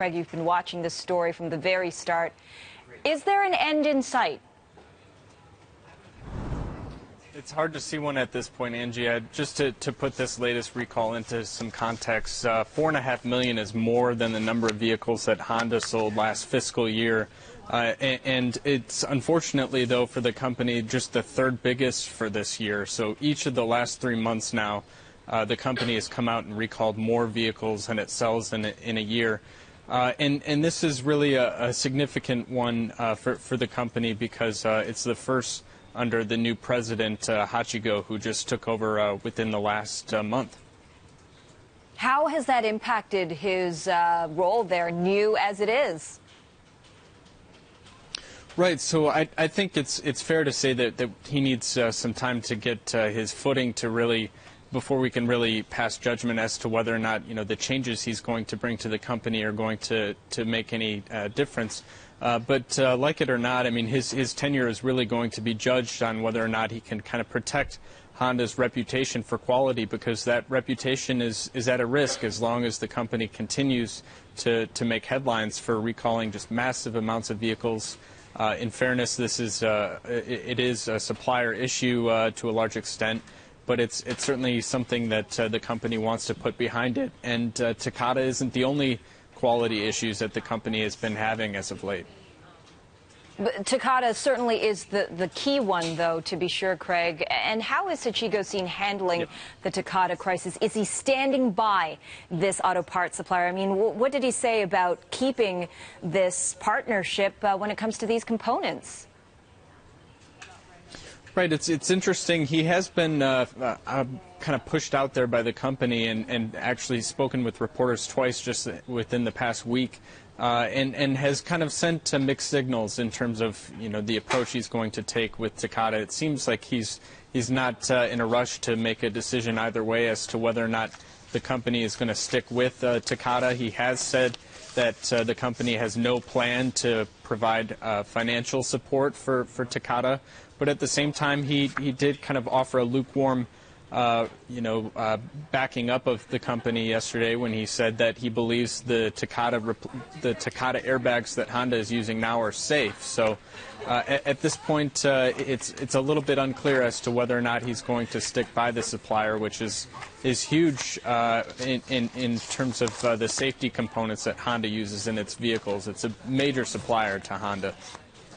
Craig, you've been watching this story from the very start. Is there an end in sight? It's hard to see one at this point, Angie. Just to put this latest recall into some context, 4.5 million is more than the number of vehicles that Honda sold last fiscal year. And it's unfortunately, though, for the company, just the third biggest for this year. So each of the last 3 months now, the company has come out and recalled more vehicles than it sells in a year. And this is really a significant one for the company because it's the first under the new president, Hachigo, who just took over within the last month. How has that impacted his role there, new as it is? Right. So I think it's fair to say that he needs some time to get his footing to really, before we can really pass judgment as to whether or not, the changes he's going to bring to the company are going to make any difference. But like it or not, I mean, his tenure is really going to be judged on whether or not he can kind of protect Honda's reputation for quality, because that reputation is at a risk as long as the company continues to make headlines for recalling just massive amounts of vehicles. In fairness, this is it is a supplier issue to a large extent, but it's certainly something that the company wants to put behind it. And Takata isn't the only quality issues that the company has been having as of late. But Takata certainly is the key one, though, to be sure, Craig. And how is Hachigo seen handling the Takata crisis? Is he standing by this auto parts supplier? I mean, what did he say about keeping this partnership when it comes to these components? Right, it's interesting. He has been kind of pushed out there by the company and actually spoken with reporters twice just within the past week, and has kind of sent mixed signals in terms of the approach he's going to take with Takata. It seems like he's not in a rush to make a decision either way as to whether or not the company is going to stick with Takata. He has said that the company has no plan to provide financial support for Takata. But at the same time, he did kind of offer a lukewarm, backing up of the company yesterday when he said that he believes the Takata airbags that Honda is using now are safe. So at this point, it's a little bit unclear as to whether or not he's going to stick by the supplier, which is huge in terms of the safety components that Honda uses in its vehicles. It's a major supplier to Honda.